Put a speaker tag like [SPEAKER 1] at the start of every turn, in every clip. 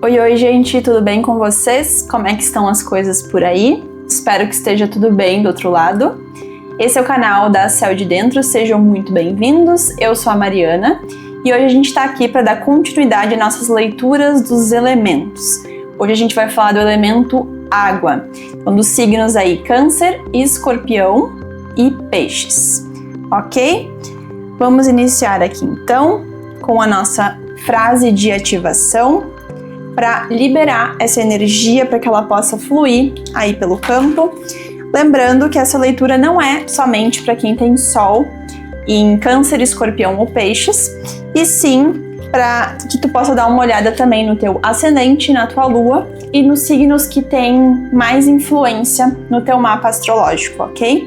[SPEAKER 1] Oi, gente, tudo bem com vocês? Como é que estão as coisas por aí? Espero que esteja tudo bem do outro lado. Esse é o canal da Céu de Dentro, sejam muito bem-vindos. Eu sou a Mariana e hoje a gente está aqui para dar continuidade às nossas leituras dos elementos. Hoje a gente vai falar do elemento água, então dos signos aí Câncer, Escorpião e Peixes, ok? Vamos iniciar aqui então com a nossa frase de ativação para liberar essa energia para que ela possa fluir aí pelo campo. Lembrando que essa leitura não é somente para quem tem Sol em Câncer, Escorpião ou Peixes, e sim para que tu possa dar uma olhada também no teu ascendente, na tua lua e nos signos que têm mais influência no teu mapa astrológico, ok?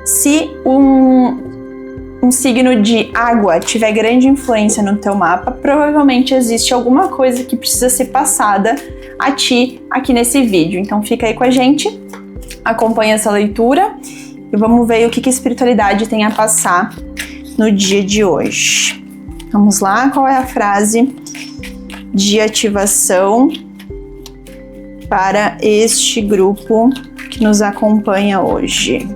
[SPEAKER 1] Se um signo de água tiver grande influência no teu mapa, provavelmente existe alguma coisa que precisa ser passada a ti aqui nesse vídeo. Então fica aí com a gente, acompanha essa leitura e vamos ver o que a espiritualidade tem a passar no dia de hoje. Vamos lá, qual é a frase de ativação para este grupo que nos acompanha hoje?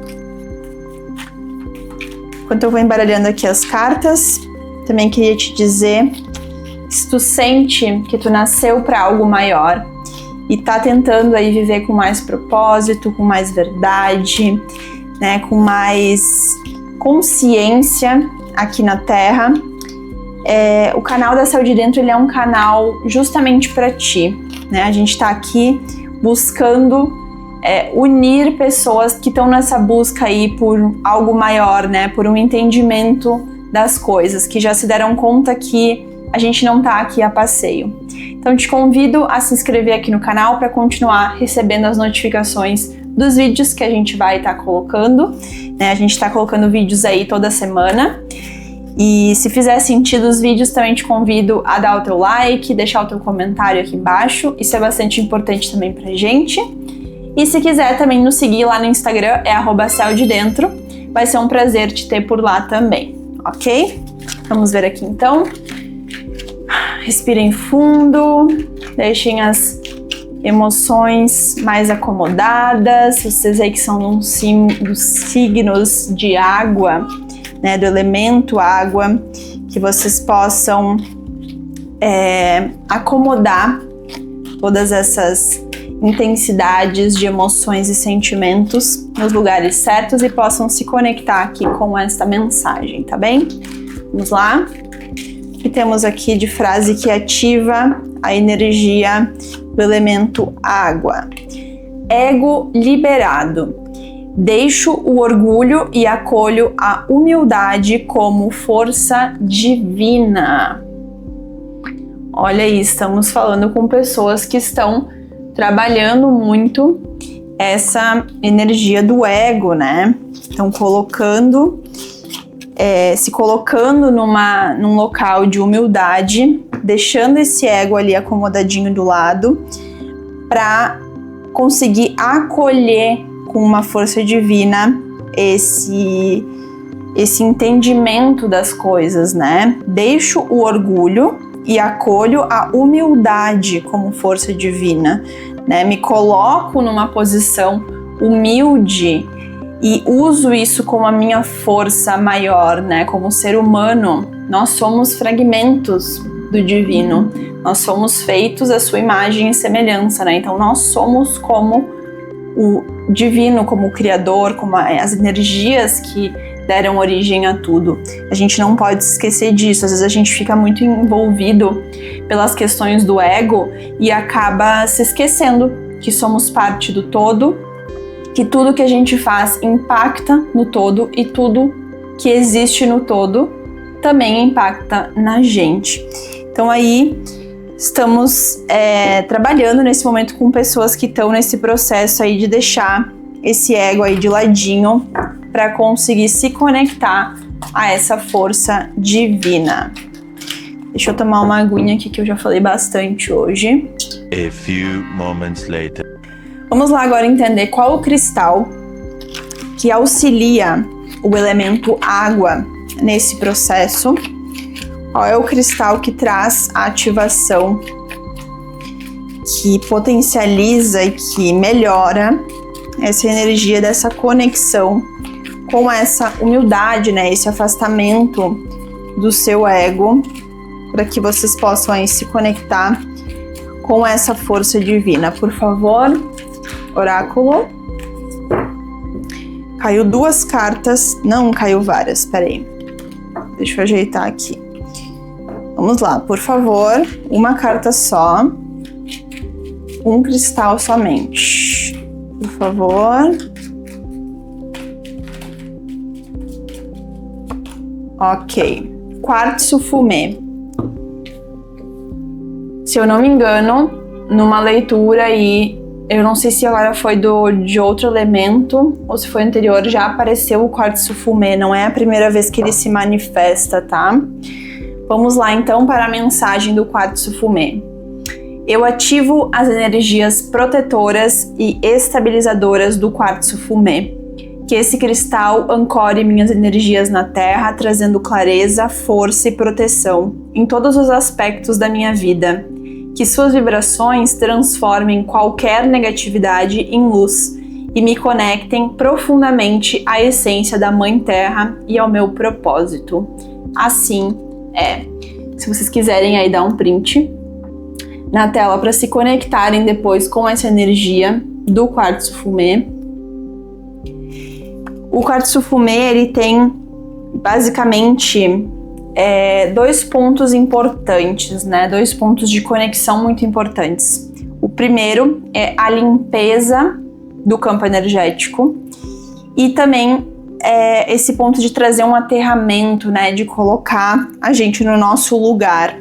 [SPEAKER 1] Enquanto eu vou embaralhando aqui as cartas, também queria te dizer que se tu sente que tu nasceu para algo maior e tá tentando aí viver com mais propósito, com mais verdade, né, com mais consciência aqui na Terra, o canal da Céu de Dentro ele é um canal justamente para ti, né? A gente tá aqui buscando unir pessoas que estão nessa busca aí por algo maior, né? Por um entendimento das coisas, que já se deram conta que a gente não tá aqui a passeio. Então te convido a se inscrever aqui no canal para continuar recebendo as notificações dos vídeos que a gente vai estar colocando, né? A gente tá colocando vídeos aí toda semana. E se fizer sentido os vídeos, também te convido a dar o teu like, deixar o teu comentário aqui embaixo. Isso é bastante importante também pra gente. E se quiser também nos seguir lá no Instagram, é @celdedentro. Vai ser um prazer te ter por lá também, ok? Vamos ver aqui então. Respirem fundo, deixem as emoções mais acomodadas. Vocês aí que são dos signos de água, né, do elemento água, que vocês possam acomodar todas essas intensidades de emoções e sentimentos nos lugares certos e possam se conectar aqui com esta mensagem, tá bem? Vamos lá? O que temos aqui de frase que ativa a energia do elemento água? Ego liberado. Deixo o orgulho e acolho a humildade como força divina. Olha aí, estamos falando com pessoas que estão trabalhando muito essa energia do ego, né? Estão se colocando num local de humildade, deixando esse ego ali acomodadinho do lado, para conseguir acolher com uma força divina esse entendimento das coisas, né? Deixo o orgulho e acolho a humildade como força divina, né? Me coloco numa posição humilde e uso isso como a minha força maior, né? Como ser humano, nós somos fragmentos do divino, nós somos feitos à sua imagem e semelhança, né? Então nós somos como o divino, como o criador, como as energias que deram origem a tudo. A gente não pode esquecer disso. Às vezes a gente fica muito envolvido pelas questões do ego e acaba se esquecendo que somos parte do todo, que tudo que a gente faz impacta no todo e tudo que existe no todo também impacta na gente. Então aí estamos trabalhando nesse momento com pessoas que estão nesse processo aí de deixar esse ego aí de ladinho para conseguir se conectar a essa força divina. Deixa eu tomar uma aguinha aqui que eu já falei bastante hoje.
[SPEAKER 2] A few moments later.
[SPEAKER 1] Vamos lá agora entender qual o cristal que auxilia o elemento água nesse processo. Qual é o cristal que traz a ativação que potencializa e que melhora essa energia dessa conexão com essa humildade, né? Esse afastamento do seu ego, para que vocês possam aí se conectar com essa força divina. Por favor, oráculo. Caiu 2 cartas, não caiu várias, peraí. Deixa eu ajeitar aqui. Vamos lá, por favor, uma carta só. Um cristal somente. Por favor. Ok. Quartzo fumê. Se eu não me engano, numa leitura aí, eu não sei se agora foi de outro elemento ou se foi anterior, já apareceu o quartzo fumê. Não é a primeira vez que ele se manifesta, tá? Vamos lá então para a mensagem do quartzo fumê. Eu ativo as energias protetoras e estabilizadoras do quartzo fumê. Que esse cristal ancore minhas energias na Terra, trazendo clareza, força e proteção em todos os aspectos da minha vida. Que suas vibrações transformem qualquer negatividade em luz e me conectem profundamente à essência da Mãe Terra e ao meu propósito. Assim é. Se vocês quiserem aí dar um print na tela para se conectarem depois com essa energia do quartzo fumê. O quartzo fumê, ele tem basicamente 2 pontos importantes, né? 2 pontos de conexão muito importantes. O primeiro é a limpeza do campo energético e também esse ponto de trazer um aterramento, né? De colocar a gente no nosso lugar,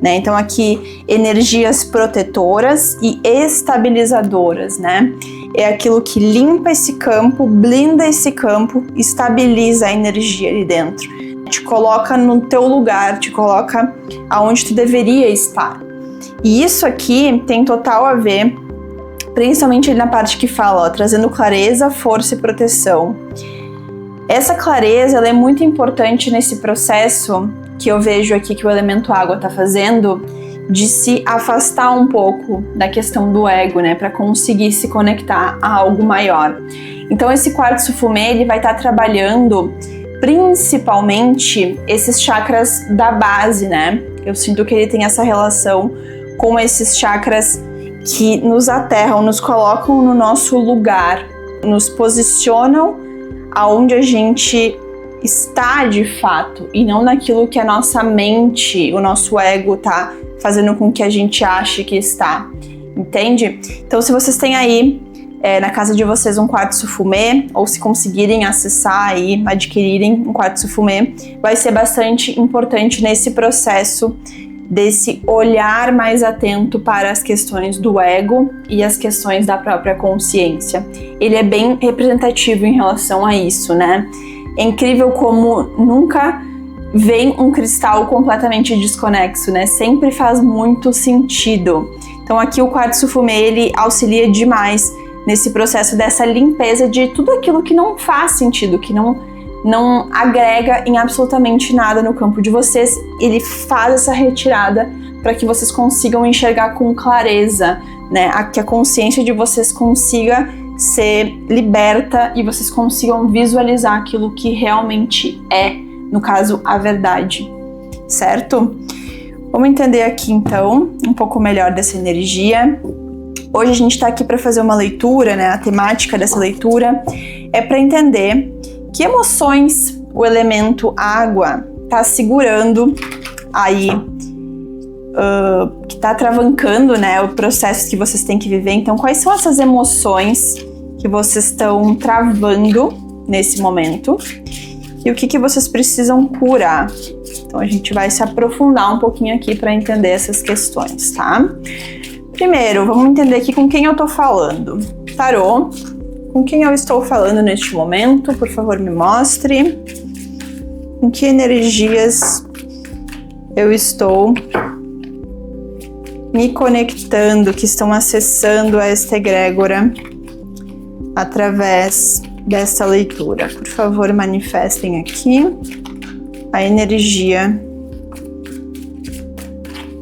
[SPEAKER 1] né? Então aqui energias protetoras e estabilizadoras, né? É aquilo que limpa esse campo, blinda esse campo, estabiliza a energia ali dentro. Te coloca no teu lugar, te coloca aonde tu deveria estar. E isso aqui tem total a ver, principalmente na parte que fala, ó, trazendo clareza, força e proteção. Essa clareza, ela é muito importante nesse processo que eu vejo aqui que o elemento água está fazendo, de se afastar um pouco da questão do ego, né, para conseguir se conectar a algo maior. Então esse quartzo fumê, ele vai estar trabalhando principalmente esses chakras da base, né? Eu sinto que ele tem essa relação com esses chakras que nos aterram, nos colocam no nosso lugar, nos posicionam aonde a gente está de fato e não naquilo que a nossa mente, o nosso ego tá fazendo com que a gente ache que está, entende? Então se vocês têm aí na casa de vocês um quartzo fumê, ou se conseguirem acessar aí, adquirirem um quartzo fumê, vai ser bastante importante nesse processo desse olhar mais atento para as questões do ego e as questões da própria consciência. Ele é bem representativo em relação a isso, né? É incrível como nunca vem um cristal completamente desconexo, né? Sempre faz muito sentido. Então aqui o quartzo fumê, ele auxilia demais nesse processo dessa limpeza de tudo aquilo que não faz sentido, que não agrega em absolutamente nada no campo de vocês. Ele faz essa retirada para que vocês consigam enxergar com clareza, né? Que a consciência de vocês consiga ser liberta e vocês consigam visualizar aquilo que realmente é, no caso, a verdade, certo? Vamos entender aqui então um pouco melhor dessa energia. Hoje a gente está aqui para fazer uma leitura, né? A temática dessa leitura é para entender que emoções o elemento água está segurando aí, que está travancando, né? O processo que vocês têm que viver. Então, quais são essas emoções que vocês estão travando nesse momento? E o que vocês precisam curar? Então, a gente vai se aprofundar um pouquinho aqui para entender essas questões, tá? Primeiro, vamos entender aqui com quem eu tô falando. Tarô, com quem eu estou falando neste momento? Por favor, me mostre. Com que energias eu estou me conectando, que estão acessando esta egrégora através dessa leitura? Por favor, manifestem aqui a energia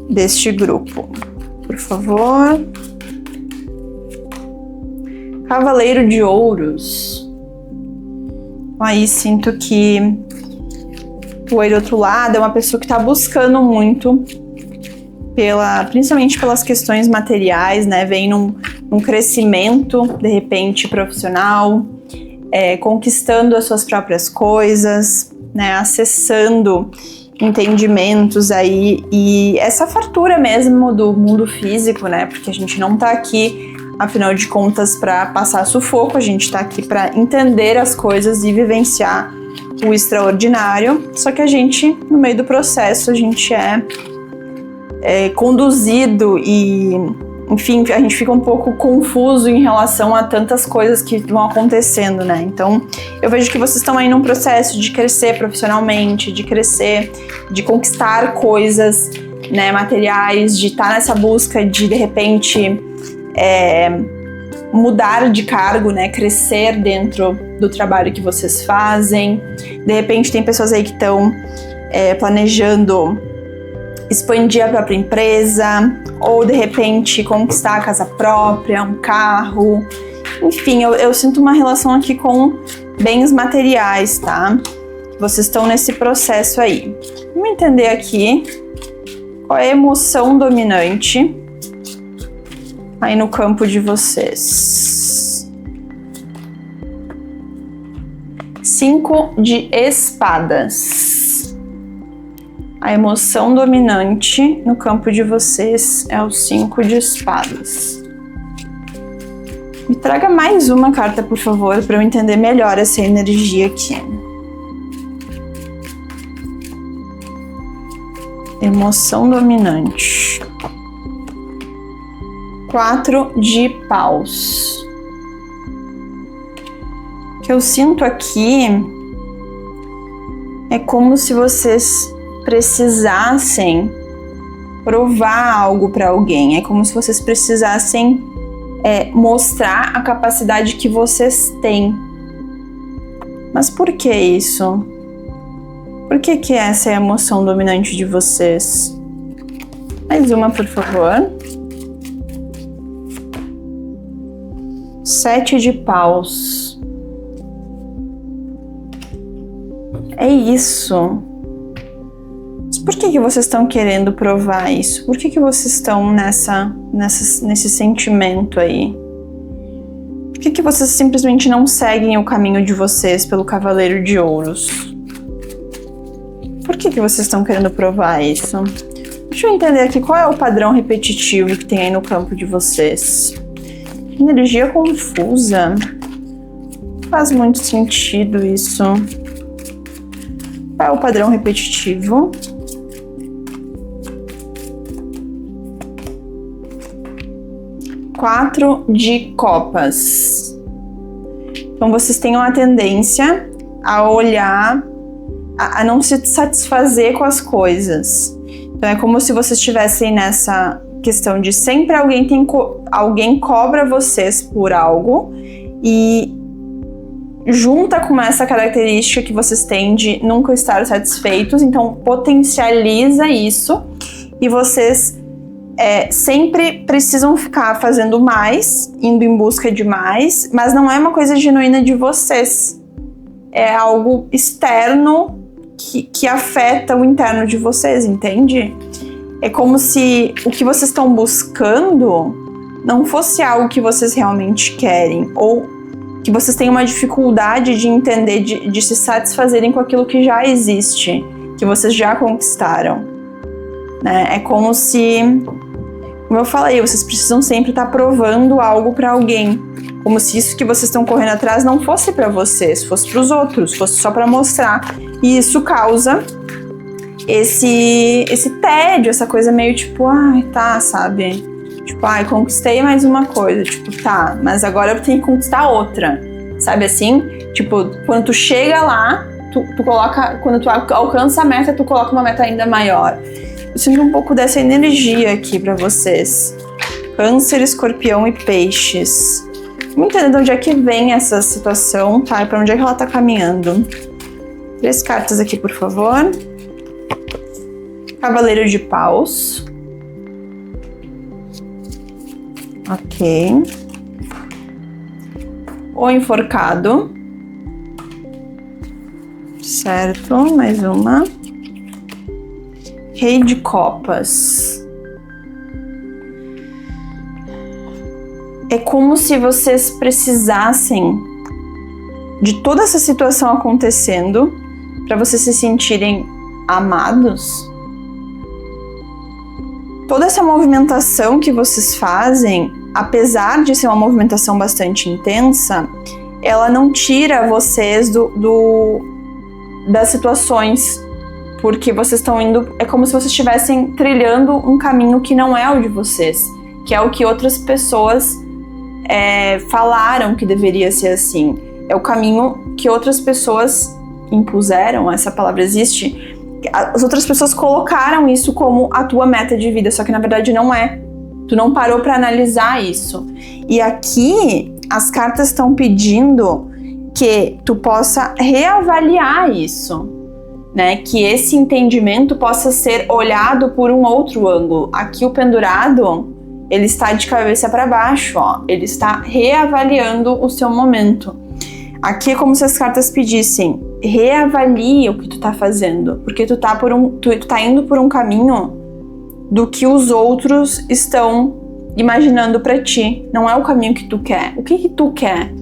[SPEAKER 1] deste grupo. Por favor. Cavaleiro de Ouros. Aí sinto que o aí do outro lado é uma pessoa que tá buscando muito, principalmente pelas questões materiais, né? Vem num crescimento, de repente, profissional, conquistando as suas próprias coisas, né? Acessando entendimentos aí, e essa fartura mesmo do mundo físico, né? Porque a gente não tá aqui, afinal de contas, para passar sufoco, a gente tá aqui para entender as coisas e vivenciar o extraordinário. Só que a gente, no meio do processo, a gente é conduzido e, enfim, a gente fica um pouco confuso em relação a tantas coisas que vão acontecendo, né? Então, eu vejo que vocês estão aí num processo de crescer profissionalmente, de crescer, de conquistar coisas, né, materiais, de estar nessa busca de repente, mudar de cargo, né, crescer dentro do trabalho que vocês fazem. De repente, tem pessoas aí que estão planejando expandir a própria empresa, ou de repente conquistar a casa própria, um carro. Enfim, eu sinto uma relação aqui com bens materiais, tá? Vocês estão nesse processo aí. Vamos entender aqui qual é a emoção dominante aí no campo de vocês. 5 de espadas. A emoção dominante no campo de vocês é o 5 de espadas. Me traga mais uma carta, por favor, para eu entender melhor essa energia aqui. Emoção dominante. 4 de paus. O que eu sinto aqui é como se vocês precisassem provar algo para alguém. É como se vocês precisassem mostrar a capacidade que vocês têm. Mas por que isso? Por que essa é a emoção dominante de vocês? Mais uma, por favor. 7 de paus. É isso. Por que vocês estão querendo provar isso? Por que vocês estão nesse sentimento aí? Por que vocês simplesmente não seguem o caminho de vocês pelo Cavaleiro de Ouros? Por que vocês estão querendo provar isso? Deixa eu entender aqui qual é o padrão repetitivo que tem aí no campo de vocês. Energia confusa. Não faz muito sentido isso. Qual é o padrão repetitivo? Quatro de copas. Então vocês têm uma tendência a olhar, a não se satisfazer com as coisas. Então é como se vocês estivessem nessa questão de sempre alguém cobra vocês por algo, e junta com essa característica que vocês têm de nunca estar satisfeitos, então potencializa isso, e vocês sempre precisam ficar fazendo mais, indo em busca de mais, mas não é uma coisa genuína de vocês. É algo externo que afeta o interno de vocês, entende? É como se o que vocês estão buscando não fosse algo que vocês realmente querem, ou que vocês têm uma dificuldade de entender, de se satisfazerem com aquilo que já existe, que vocês já conquistaram, né? É como se, como eu falei, vocês precisam sempre estar provando algo para alguém, como se isso que vocês estão correndo atrás não fosse para vocês, fosse para os outros, fosse só para mostrar. E isso causa esse tédio, essa coisa meio tipo, ai, tá, sabe? Tipo, ai, conquistei mais uma coisa, tipo, tá, mas agora eu tenho que conquistar outra, sabe assim? Tipo, quando tu chega lá, tu coloca, quando tu alcança a meta, tu coloca uma meta ainda maior. Eu sinto um pouco dessa energia aqui pra vocês. Câncer, Escorpião e Peixes. Vamos entender de onde é que vem essa situação, tá? E pra onde é que ela tá caminhando. 3 cartas aqui, por favor. Cavaleiro de Paus. Ok. o enforcado. Certo, mais uma. Rei de copas. É como se vocês precisassem de toda essa situação acontecendo para vocês se sentirem amados. Toda essa movimentação que vocês fazem, apesar de ser uma movimentação bastante intensa, ela não tira vocês das situações, porque vocês estão indo, é como se vocês estivessem trilhando um caminho que não é o de vocês, que é o que outras pessoas falaram que deveria ser assim. É o caminho que outras pessoas impuseram, essa palavra existe. As outras pessoas colocaram isso como a tua meta de vida, só que na verdade não é. Tu não parou para analisar isso. E aqui as cartas estão pedindo que tu possa reavaliar isso, né? Que esse entendimento possa ser olhado por um outro ângulo. Aqui o pendurado, ele está de cabeça para baixo, ó. Ele está reavaliando o seu momento. Aqui é como se as cartas pedissem: reavalie o que tu tá fazendo, porque tu tá indo por um caminho do que os outros estão imaginando pra ti. Não é o caminho que tu quer. O que tu quer?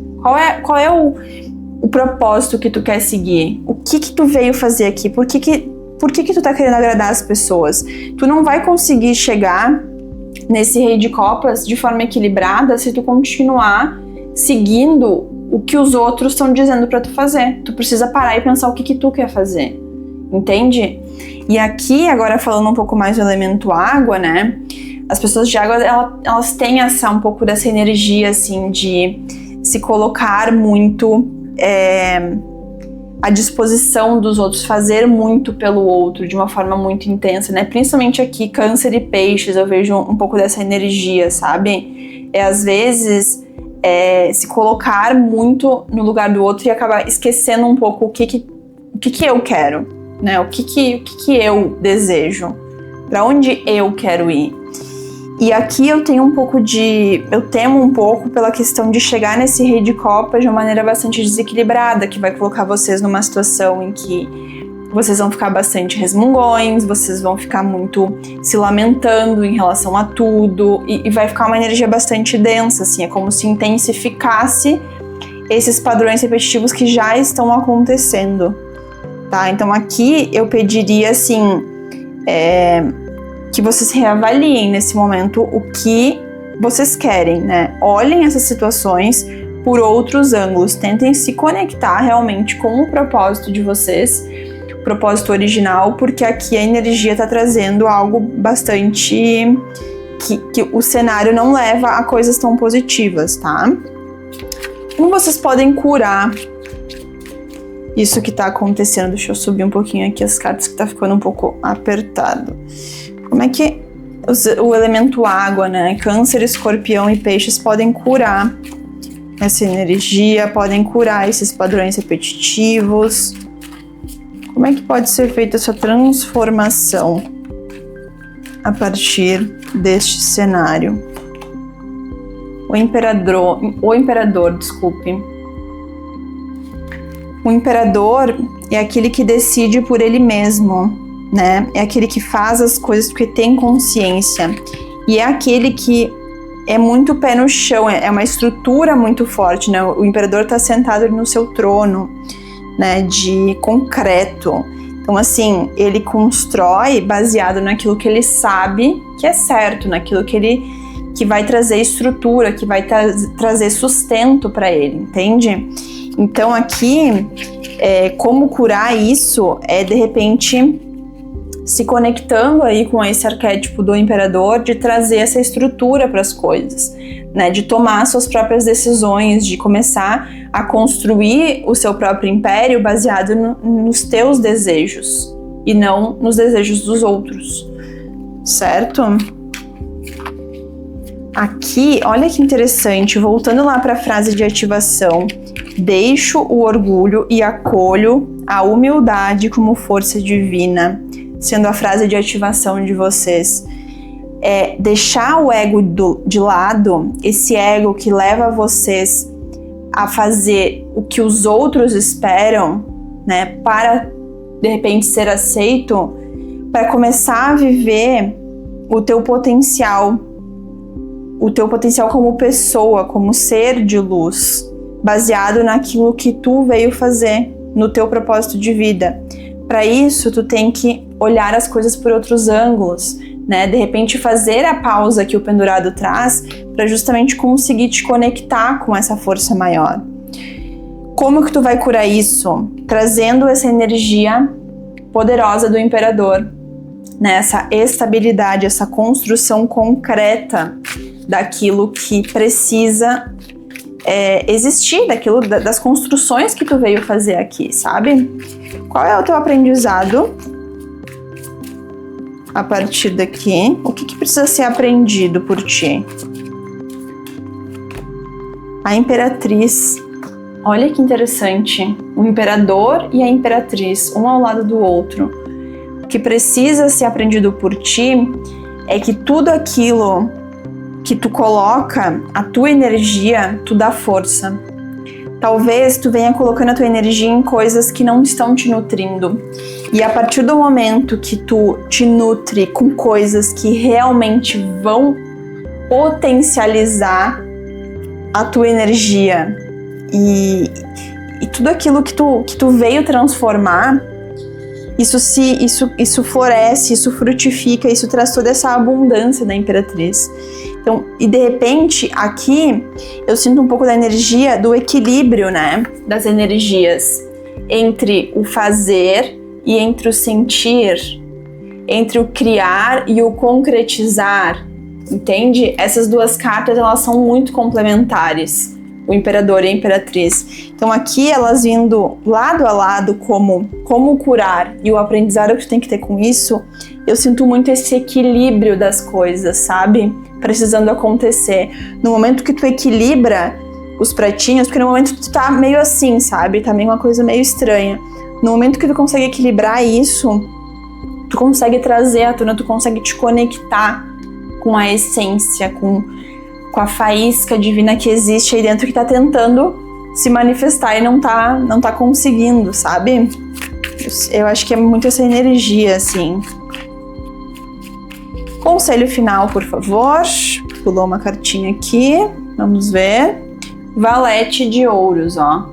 [SPEAKER 1] Qual é o propósito que tu quer seguir? O que tu veio fazer aqui? Por que tu tá querendo agradar as pessoas? Tu não vai conseguir chegar nesse rei de copas de forma equilibrada se tu continuar seguindo o que os outros estão dizendo pra tu fazer. Tu precisa parar e pensar o que tu quer fazer. Entende? E aqui, agora falando um pouco mais do elemento água, né? As pessoas de água, elas têm um pouco dessa energia, assim, de se colocar muito à disposição dos outros, fazer muito pelo outro, de uma forma muito intensa, né? Principalmente aqui, Câncer e Peixes, eu vejo um pouco dessa energia, sabe? Às vezes, se colocar muito no lugar do outro e acabar esquecendo um pouco o que eu quero, né? O que eu desejo, para onde eu quero ir. E aqui eu temo um pouco pela questão de chegar nesse rei de copas de uma maneira bastante desequilibrada, que vai colocar vocês numa situação em que vocês vão ficar bastante resmungões, vocês vão ficar muito se lamentando em relação a tudo, e vai ficar uma energia bastante densa, assim, é como se intensificasse esses padrões repetitivos que já estão acontecendo, tá? Então aqui eu pediria, assim, que vocês reavaliem nesse momento o que vocês querem, né? Olhem essas situações por outros ângulos, tentem se conectar realmente com o propósito de vocês, o propósito original, porque aqui a energia tá trazendo algo bastante que o cenário não leva a coisas tão positivas, tá? Como vocês podem curar isso que tá acontecendo? Deixa eu subir um pouquinho aqui as cartas, que tá ficando um pouco apertado. Como é que o elemento água, né? Câncer, Escorpião e Peixes podem curar essa energia, podem curar esses padrões repetitivos. Como é que pode ser feita essa transformação a partir deste cenário? O imperador, desculpe. O imperador é aquele que decide por ele mesmo, né? É aquele que faz as coisas porque tem consciência. E é aquele que é muito pé no chão, é uma estrutura muito forte, né? O imperador está sentado no seu trono, né? De concreto. Então, assim, ele constrói baseado naquilo que ele sabe que é certo, naquilo que vai trazer estrutura, que vai trazer sustento para ele, entende? Então, aqui, como curar isso é, de repente, se conectando aí com esse arquétipo do imperador, de trazer essa estrutura para as coisas, né? De tomar suas próprias decisões, de começar a construir o seu próprio império baseado nos teus desejos e não nos desejos dos outros, certo? Aqui, olha que interessante, voltando lá para a frase de ativação: deixo o orgulho e acolho a humildade como força divina, sendo a frase de ativação de vocês. Deixar o ego de lado, esse ego que leva vocês a fazer o que os outros esperam, né, para de repente ser aceito, para começar a viver o teu potencial como pessoa, como ser de luz, baseado naquilo que tu veio fazer, no teu propósito de vida. Para isso, tu tem que olhar as coisas por outros ângulos, né? De repente fazer a pausa que o pendurado traz para justamente conseguir te conectar com essa força maior. Como que tu vai curar isso? Trazendo essa energia poderosa do imperador, né? Essa estabilidade, essa construção concreta daquilo que precisa existir, das construções que tu veio fazer aqui, sabe? Qual é o teu aprendizado a partir daqui? O que precisa ser aprendido por ti? A Imperatriz. Olha que interessante. O Imperador e a Imperatriz, um ao lado do outro. O que precisa ser aprendido por ti é que tudo aquilo que tu coloca, a tua energia, tu dá força. Talvez tu venha colocando a tua energia em coisas que não estão te nutrindo. E a partir do momento que tu te nutre com coisas que realmente vão potencializar a tua energia e tudo aquilo que tu veio transformar, isso floresce, isso frutifica, isso traz toda essa abundância da Imperatriz. Então, e de repente, aqui, eu sinto um pouco da energia, do equilíbrio, né? Das energias entre o fazer e entre o sentir, entre o criar e o concretizar, entende? Essas duas cartas, elas são muito complementares, o Imperador e a Imperatriz. Então, aqui, elas vindo lado a lado como curar e o aprendizado que tu tem que ter com isso, eu sinto muito esse equilíbrio das coisas, sabe? Precisando acontecer. No momento que tu equilibra os pratinhos, porque no momento que tu tá meio assim, sabe? Tá meio uma coisa meio estranha. No momento que tu consegue equilibrar isso, tu consegue trazer à tona, tu consegue te conectar com a essência, com a faísca divina que existe aí dentro, que tá tentando se manifestar e não tá conseguindo, sabe? Eu acho que é muito essa energia, assim. Conselho final, por favor. Pulou uma cartinha aqui. Vamos ver. Valete de ouros, ó.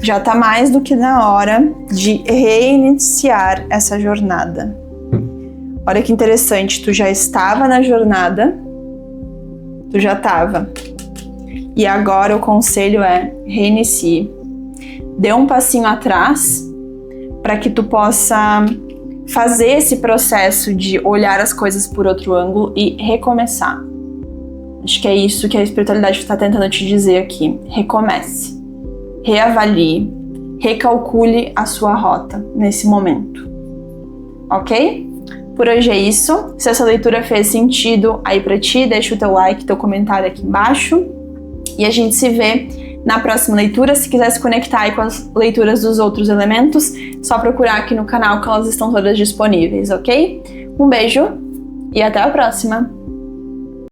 [SPEAKER 1] Já tá mais do que na hora de reiniciar essa jornada. Olha que interessante. Tu já estava na jornada. Tu já estava. E agora o conselho é reinicie. Dê um passinho atrás para que tu possa fazer esse processo de olhar as coisas por outro ângulo e recomeçar. Acho que é isso que a espiritualidade está tentando te dizer aqui. Recomece. Reavalie. Recalcule a sua rota nesse momento. Ok? Por hoje é isso. Se essa leitura fez sentido aí pra ti, deixa o teu like, teu comentário aqui embaixo. E a gente se vê na próxima leitura. Se quiser se conectar aí com as leituras dos outros elementos, só procurar aqui no canal que elas estão todas disponíveis, ok? Um beijo e até a próxima!